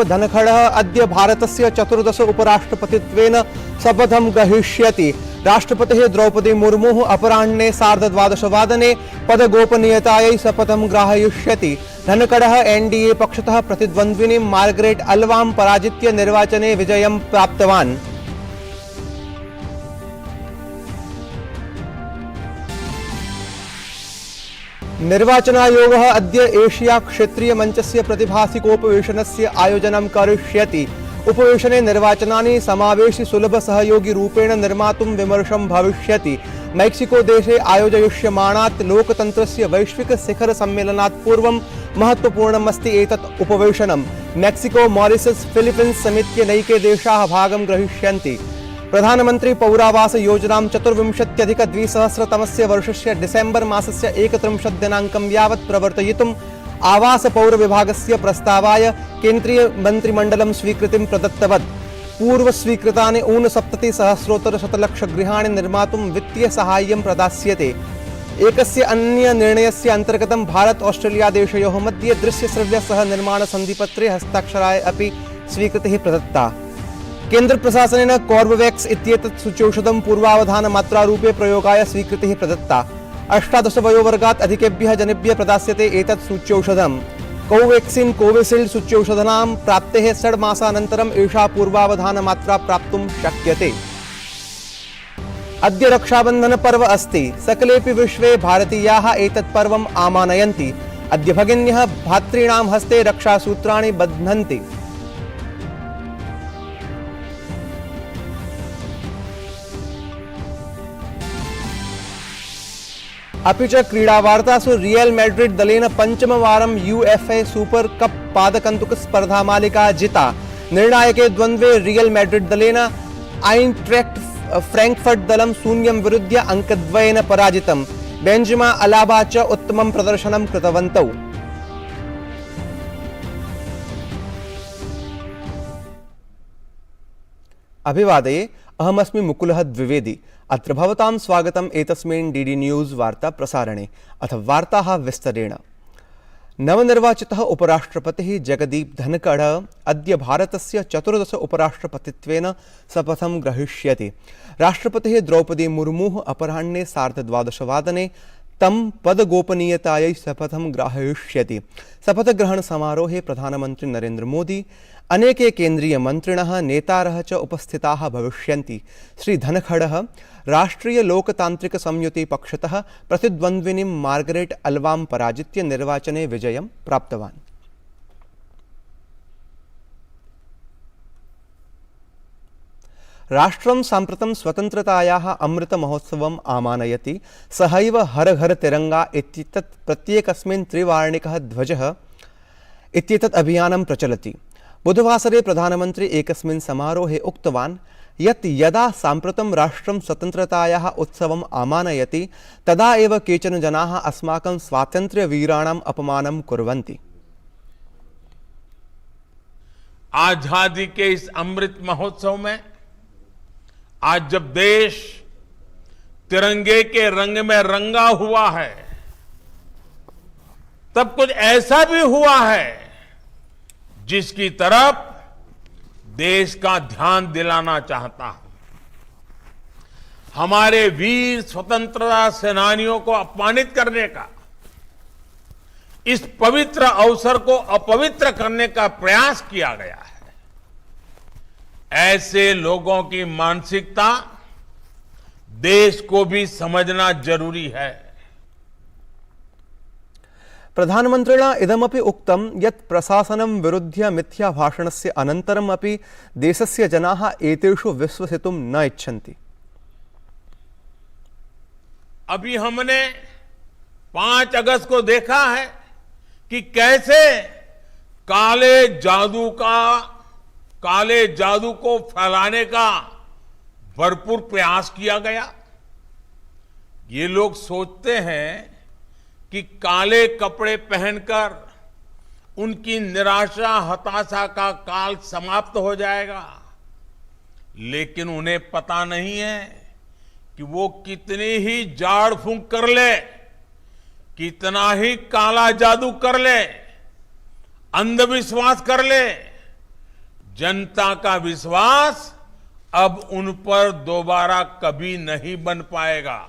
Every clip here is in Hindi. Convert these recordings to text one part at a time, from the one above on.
प्रदीप धनखडः अद्य भारतस्य 14 उपराष्ट्रपतित्वेन शपथं ग्रहीष्यति। राष्ट्रपतिः द्रौपदी मुर्मुः अपराह्ने 12:30 पदगोपनीयतायै शपथं ग्रहीष्यति। धनखडः एनडीए पक्षतः प्रतिद्वन्द्विनीं मार्गरेट अल्वां पराजित्य निर्वाचने विजयं प्राप्तवान्। निर्वाचन आयोगः अद्य एशिया क्षेत्रीय मंचस्य प्रतिभासिकोपवेशनस्य आयोजनं करिष्यति। उपवेशने निर्वाचनानि समावेशि सुलभ सहयोगी रूपेण निर्मातुं विमर्शं भविष्यति। मेक्सिको देशे आयोजयिष्यमाणात् लोकतन्त्रस्य वैश्विक शिखर सम्मेलनात् पूर्वं महत्वपूर्णमस्ति एतत् उपवेशनम्। मेक्सिको, मॉरिशस, फिलीपीन्स समेत्य नैके देशाः भागं ग्रहीष्यन्ति। प्रधानमंत्री पौरावास योजनां 24-2000 वर्षस्य डिसेम्बर मासस्य 31 दिनाङ्कं यावत् प्रवर्तयितुम् आवास पौर विभागस्य प्रस्तावाय केन्द्रीय मन्त्रिमण्डलं स्वीकृतिं प्रदत्तवत्। पूर्व स्वीकृतानि 69,000 गृहाणि निर्मातुं वित्तीय साहाय्यं प्रदास्यते। एकस्य अन्य निर्णयस्य अन्तर्गतं भारत ऑस्ट्रेलिया देशयोः मध्ये दृश्य श्रव्य सह निर्माण संधिपत्रे हस्ताक्षराय अपि स्वीकृतिः प्रदत्ता। केन्द्र प्रशासनेन कॉर्बेवैक्स इत्येतत् सूच्यौषधं पूर्वावधानमात्रारूपे प्रयोगाय स्वीकृतिः प्रदत्ता। 18 वयोवर्गात् अधिकेभ्यः जनेभ्यः प्रदास्यते एतत् सूच्यौषधम्। कोवैक्सीन् कोविशील्ड सूच्यौषधानां प्राप्तेः 6 मासानन्तरम् एषा पूर्वावधानमात्रा प्राप्तुं शक्यते। अद्य रक्षाबन्धन पर्व अस्ति। सकलेऽपि विश्वे भारतीयाः एतत् पर्वम् आमानयन्ति। अद्य भगिन्यः भातॄणां हस्ते रक्षासूत्राणि बध्नन्ति। अपि च क्रीडावार्तासु रियल मैड्रिड दलेन पञ्चमवारं यूएफए सुपर कप पादकन्दुक स्पर्धामालिका जिता। निर्णायके द्वन्द्वे रियल मैड्रिड दलेन आइन्ट्रैक्ट फ्रैंकफर्ट दलं 0 विरुध्य अङ्कद्वयेन पराजितम्। बेंजिमा अलाबा च उत्तमं प्रदर्शनं कृतवन्तौ। अभिवादये, अहमस्मि मुकुलः द्विवेदी। अत्र भवतां स्वागतम् एतस्मिन् डीडी न्यूज़ वार्ता प्रसारणे। अथ वार्ताः विस्तरेण। नवनिर्वाचितः उपराष्ट्रपतिः जगदीप धनखडः अद्य भारतस्य 14 उपराष्ट्रपतित्वेन शपथं ग्रहीष्यति। राष्ट्रपतिः द्रौपदी मुर्मुः अपराह्ने 12:30 तं पदगोपनीयतायै शपथं ग्रहीष्यति। शपथग्रहण समारोहे प्रधानमंत्री नरेंद्र मोदी, अनेके केन्द्रीय मंत्रिणः, नेतारः च उपस्थिताः भविष्यन्ति। श्री धनखडः राष्ट्रीय लोकतांत्रिक संयुति पक्षतः प्रतिद्वन्द्विनीं मार्गरेट अल्वां पराजित्य निर्वाचने विजयं प्राप्तवान्। राष्ट्रं साम्प्रतं स्वतन्त्रतायाः अमृत महोत्सवम् आमानयति। सहैव हर घर तिरंगा इत्येतत् प्रत्येकस्मिन् त्रिवर्णिकः ध्वजः इत्येतत् अभियानं प्रचलति। बुधवासरे प्रधानमंत्री एकस्मिन् समारोहे उक्तवान् यत् यदा साम्प्रतं राष्ट्रं स्वतन्त्रतायाः उत्सवम् आमानयति तदा एव केचन जनाः अस्माकं स्वातन्त्र्यवीराणाम् अपमानं कुर्वन्ति। आजादी के इस अमृत महोत्सव में आज जब देश तिरंगे के रंग में रंगा हुआ है, तब कुछ ऐसा भी हुआ है जिसकी तरफ देश का ध्यान दिलाना चाहता हूं। हमारे वीर स्वतंत्रता सेनानियों को अपमानित करने का, इस पवित्र अवसर को अपवित्र करने का प्रयास किया गया है। ऐसे लोगों की मानसिकता देश को भी समझना जरूरी है। प्रधानमन्त्रिणा इदमपि उक्तं यत् प्रशासनं विरुध्य मिथ्या भाषणस्य अनन्तरम् अपि देशस्य जनाः एतेषु विश्वसितुं न इच्छन्ति। अभी हमने 5 अगस्त को देखा है कि कैसे काले जादू को फैलाने का भरपूर प्रयास किया गया। ये लोग सोचते हैं कि काले कपड़े पहनकर उनकी निराशा हताशा का काल समाप्त हो जाएगा, लेकिन उन्हें पता नहीं है कि वो कितनी ही झाड़ फूंक कर ले, कितना ही काला जादू कर ले, अंधविश्वास कर ले, जनता का विश्वास अब उन पर दोबारा कभी नहीं बन पाएगा।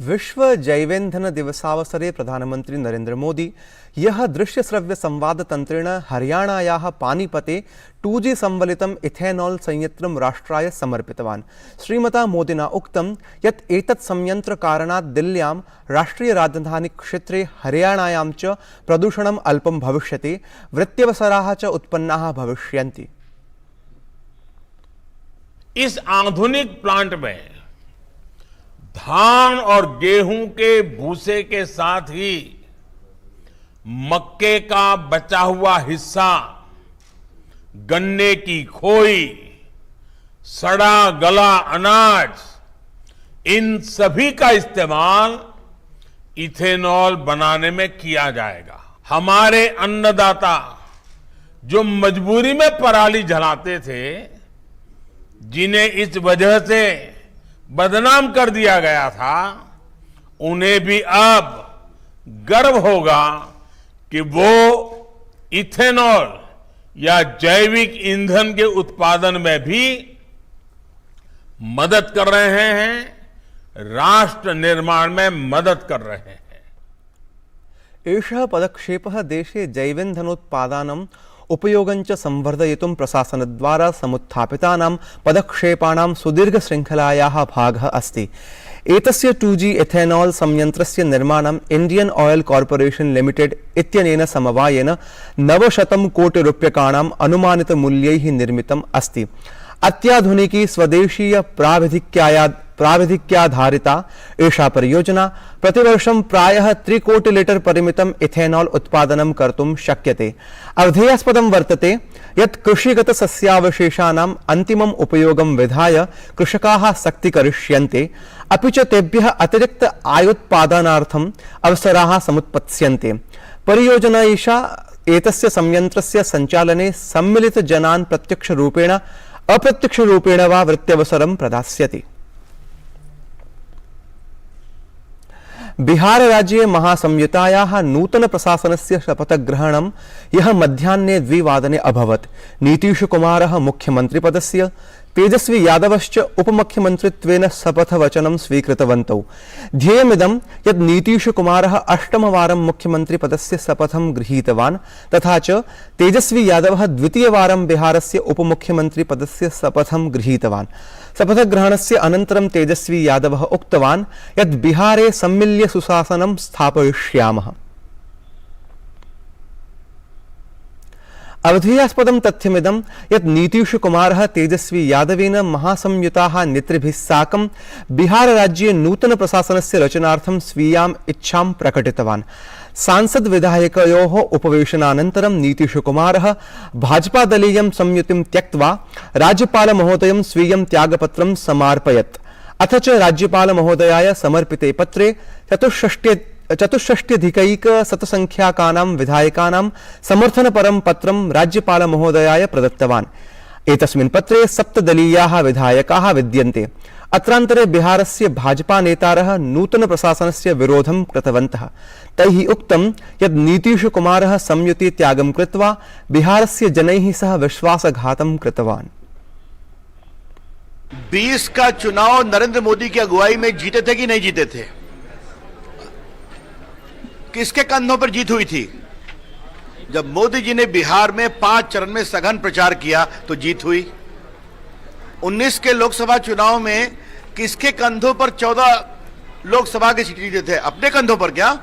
विश्व जैवेन्धन दिवसावसरे प्रधानमंत्री नरेंद्र मोदी यह दृश्य श्रव्य संवाद तंत्रेण हरियाणायाः पानीपते 2G संवलितम् इथेनॉल संयंत्रं राष्ट्राय समर्पितवान्। श्रीमता मोदिना उक्तं यत् एतत् संयंत्र कारणात् दिल्ल्यां राष्ट्रिय राजधानी क्षेत्रे हरियाणायां च प्रदूषणम् अल्पं भविष्यति, वृत्त्यवसराः च उत्पन्नाः भविष्यन्ति। इस आधुनिक प्लांट में धान और गेहूं के भूसे के साथ ही मक्के का बचा हुआ हिस्सा, गन्ने की खोई, सड़ा गला अनाज, इन सभी का इस्तेमाल इथेनॉल बनाने में किया जाएगा। हमारे अन्नदाता जो मजबूरी में पराली जलाते थे, जिन्हें इस वजह से बदनाम कर दिया गया था, उन्हें भी अब गर्व होगा कि वो इथेनॉल या जैविक ईंधन के उत्पादन में भी मदद कर रहे हैं, राष्ट्र निर्माण में मदद कर रहे हैं। एषः पदक्षेपः देशे जैवेन्धनोत्पादानम् उपयोगञ्च संवर्धयितुं प्रशासनद्वारा समुत्थापितानां पदक्षेपाणां सुदीर्घशृङ्खलायाः भागः अस्ति। एतस्य 2G इथेनॉल संयंत्रस्य निर्माणम् इंडियन ऑयल कॉर्पोरेशन लिमिटेड इत्यनेन समवायेन 900 कोटि रूप्यकाणाम् अनुमानितमूल्यैः निर्मितम् अस्ति। अत्याधुनिकी स्वदेशीय प्राविधिक्याधारिता एषा परियोजना प्रतिवर्षं प्रायः 3 कोटि लीटर परिमितम् इथेनॉल उत्पादनं कर्तुं शक्यते। अवधेयास्पदं वर्तते यत् कृषिगत सस्यावशेषाणाम् अन्तिमम् उपयोगं विधाय कृषकाः सक्तीकरिष्यन्ते, अपि च तेभ्यः अतिरिक्त आयोत्पादनार्थम् अवसराः समुत्पत्स्यन्ते। परियोजना एषा एतस्य संयंत्रस्य सञ्चालने सम्मिलित जनान् प्रत्यक्षरूपेण अप्रत्यक्षरूपेण वा वृत्त्यवसरं प्रदास्यति। बिहार राज्ये महासंयुतायाः नूतन प्रशासनस्य शपथग्रहणं यः मध्याह्ने 2 वादने अभवत्। नीतीश कुमारः मुख्यमन्त्रिपदस्य, तेजस्वी यादवश्च उपमुख्यमन्त्रित्वेन शपथवचनं स्वीकृतवन्तौ। ध्येयमिदं यत् नीतीश कुमारः 8मवारं मुख्यमन्त्रिपदस्य शपथं गृहीतवान्, तथा च तेजस्वी यादवः 2य बिहारस्य उपमुख्यमन्त्रिपदस्य शपथं गृहीतवान्। शपथग्रहणस्य अनन्तरं तेजस्वी यादवः उक्तवान् यत् बिहारे सम्मिल्य सुशासनं स्थापयिष्यामः। अवधेयास्पदं तथ्यमिदं यत् नीतीश कुमारः तेजस्वी यादवेन महासंयुताः नेतृभिः साकं बिहार राज्ये नूतन प्रशासनस्य रचनार्थं स्वीयाम् इच्छां प्रकटितवान्। सांसद विधायकयोः उपवेशनानन्तरं नीतीश कुमारः भाजपा दलीयं संयुतिं त्यक्त्वा राज्यपाल महोदयं स्वीयं त्यागपत्रं समार्पयत्। अथ च राज्यपाल महोदयाय समर्पिते पत्रे 64,100 विधायकानां समर्थनपरं पत्रं राज्यपाल महोदयाय प्रदत्तवान्। एतस्मिन् पत्रे 7 दलीयाः विधायकाः विद्यन्ते। अत्रान्तरे बिहारस्य भाजपा नेतारः नूतन प्रशासनस्य विरोधं कृतवन्तः। तैः उक्तं यत् नीतीश कुमारः संयुति त्यागं कृत्वा बिहारस्य जनैः सह विश्वासघातं कृतवान्। 20 का चुनाव नरेंद्र मोदी की अगुवाई में जीते थे कि नहीं जीते थे? किसके कंधों पर जीत हुई थी? जब मोदी जी ने बिहार में 5 चरण में सघन प्रचार किया तो जीत हुई। 19 के लोकसभा चुनाव में किसके कंधों पर 14 लोकसभा की सीट जीते थे? अपने कंधों पर क्या?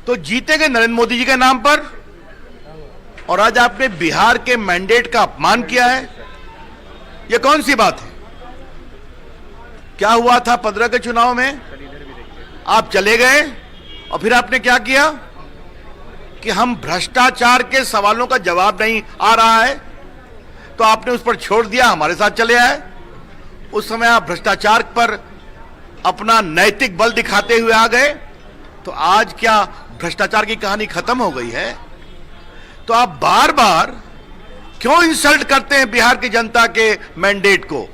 तो जीतेंगे नरेंद्र मोदी जी के नाम पर। और आज आपने बिहार के मैंडेट का अपमान किया है। यह कौन सी बात है? क्या हुआ था 15 के चुनाव में? आप चले गए और फिर आपने क्या किया कि हम भ्रष्टाचार के सवालों का जवाब नहीं आ रहा है तो आपने उस पर छोड़ दिया, हमारे साथ चले आए। उस समय आप भ्रष्टाचार पर अपना नैतिक बल दिखाते हुए आ गए। तो आज क्या भ्रष्टाचार की कहानी खत्म हो गई है? तो आप बार बार क्यों इंसल्ट करते हैं बिहार की जनता के मैंडेट को?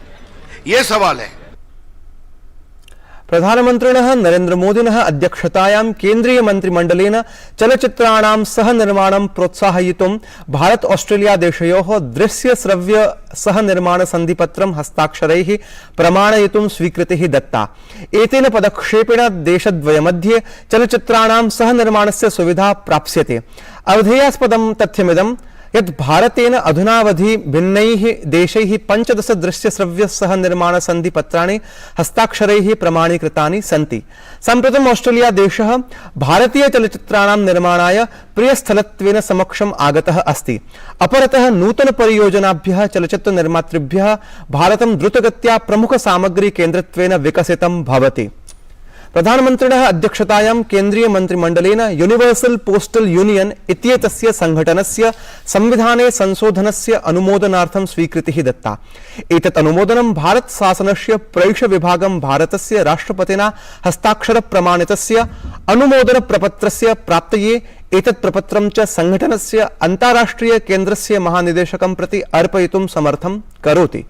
यह सवाल है। प्रधानमन्त्रिणः नरेन्द्रमोदिनः अध्यक्षतायां केन्द्रीय मन्त्रिमण्डलेन चलच्चित्राणां सहनिर्माणं प्रोत्साहयितुं भारत ऑस्ट्रेलिया देशयोः दृश्य श्रव्य सहनिर्माण सन्धिपत्रं हस्ताक्षरैः प्रमाणयितुं स्वीकृतिः दत्ता। एतेन पदक्षेपेण देशद्वयमध्ये चलच्चित्राणां सहनिर्माणस्य सुविधा प्राप्स्यते। अवधेयास्पदं तथ्यमिदं यत् भारतेन अधुनावधि भिन्नैः देशैः 15 दृश्यश्रव्य सहनिर्माण सन्धिपत्राणि हस्ताक्षरैः प्रमाणीकृतानि सन्ति। सम्प्रति ऑस्ट्रेलिया देशः भारतीय चलच्चित्राणां निर्माणाय प्रियस्थलत्वेन समक्षम् आगतः अस्ति। अपरतः नूतन परियोजनाभ्यः चलच्चित्र निर्मातृभ्यः भारतं द्रुतगत्या प्रमुख सामग्री केन्द्रत्वेन विकसितं भवति। प्रधानमन्त्रिणः अध्यक्षतायां केन्द्रीय मन्त्रिमण्डलेन यूनिवर्सल पोस्टल यूनियन इत्येतस्य संघटनस्य संविधाने संशोधनस्य अनुमोदनार्थं स्वीकृतिः दत्ता। एतत् अनुमोदनं भारत शासनस्य प्रैष विभागं भारतस्य राष्ट्रपतिना हस्ताक्षर प्रमाणितस्य अनुमोदन प्रपत्रस्य प्राप्तये एतत् प्रपत्रं च संघटनस्य अन्ताराष्ट्रिय केन्द्रस्य महानिदेशकं प्रति अर्पयितुं समर्थं करोति।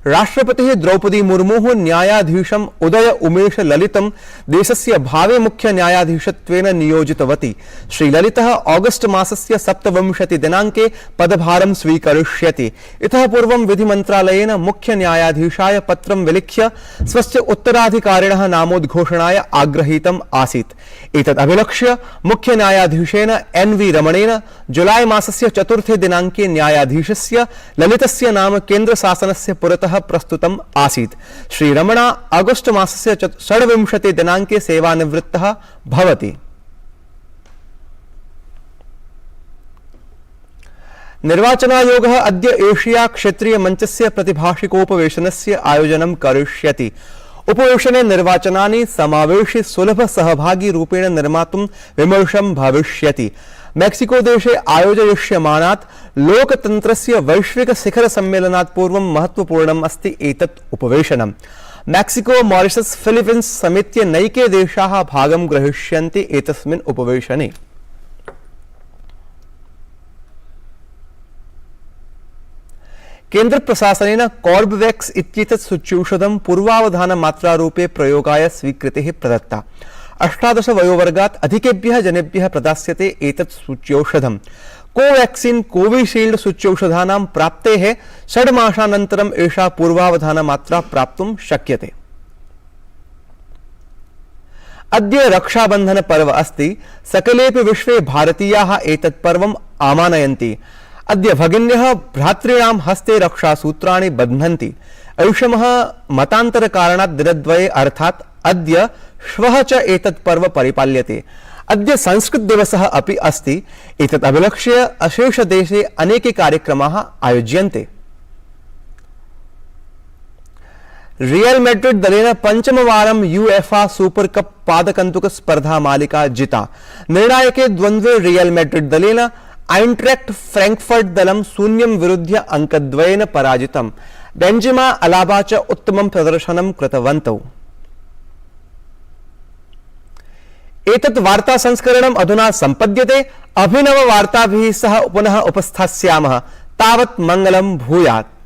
राष्ट्रपतिः द्रौपदी मुर्मुः न्यायाधीशम् उदय उमेश ललितं देशस्य भावे मुख्य न्यायाधीशत्वेन नियोजितवती। श्रीललितः ऑगस्ट मासस्य 27 दिनाङ्के पदभारं स्वीकरिष्यति। इतः पूर्वं विधिमन्त्रालयेन मुख्य न्यायाधीशाय पत्रं विलिख्य स्वस्य उत्तराधिकारिणः नामोद्घोषणाय आग्रहीतम् आसीत्। एतत् अभिलक्ष्य मुख्य न्यायाधीशेन NV रमणेन जुलाई मासस्य 4 दिनाङ्के न्यायाधीशस्य ललितस्य नाम केन्द्र शासनस्य पुरतः प्रस्तुतम् आसीत्। श्री रमणा अगस्त मासस्य 26 दिनाङ्के सेवानिवृत्तः भवति। निर्वाचन आयोगः अद्य एशिया क्षेत्रीय मंचस्य प्रतिभाषिकोपवेशनस्य आयोजनं करिष्यति। उपवेशने निर्वाचनानि समावेशि सुलभ सहभागी रूपेण निर्मातुं विमर्शं भविष्यति। मेक्सिको देशे आयोजयिष्यमानात् लोकतन्त्रस्य वैश्विक शिखर सम्मेलनात् पूर्वं महत्वपूर्णम् अस्ति एतत् उपवेशनम्। मेक्सिको, मॉरिशस, फिलीपीन्स समेत्य नैके देशाः भागं ग्रहीष्यन्ति एतस्मिन् उपवेशने। केन्द्र प्रशासनेन कॉर्बेवैक्स इत्येतत् सूच्यौषधं पूर्वावधानमात्रारूपे प्रयोगाय स्वीकृतिः प्रदत्ता। 18 वयोवर्गात् अधिकेभ्यः जनेभ्यः प्रदास्यते एतत् सूच्यौषधम्। कोवैक्सीन कोविशील्ड सूच्यौषधानां प्राप्तेः 6 मासानन्तरम् एषा पूर्वावधानमात्रा प्राप्तुं शक्यते। अद्य रक्षाबन्धन पर्व अस्ति। सकलेपि विश्वे भारतीयाः एतत् पर्वम् आमानयन्ति। अद्य भगिन्यः भ्रातॄणां हस्ते रक्षासूत्राणि बध्नन्ति। ऐषमः मतान्तरकारणात् दिनद्वये अर्थात् अद्य श्वः च एतत् पर्व परिपाल्यते। अद्य संस्कृत दिवसः अपि अस्ति। एतत् अभिलक्ष्य अशेष देशे अनेके कार्यक्रमाः आयोज्यन्ते। रियल मैड्रिड दलेन पंचमवारं UEFA सुपर कप पादकन्दुक स्पर्धा मालिका जिता। निर्णायके द्वन्द्वे रियल मैड्रिड दलेन आइन्ट्रैक्ट फ्रैंकफर्ट दलं 0 विरुध्य अंकद्वयेन पराजितम्। बेंजिमा अलाबा च उत्तमं प्रदर्शनं कृतवन्तौ। एतत् वार्ता संस्करणम् अधुना सम्पद्यते। अभिनव वार्ताभिः सह पुनः उपस्थास्यामः। तावत् मङ्गलं भूयात्।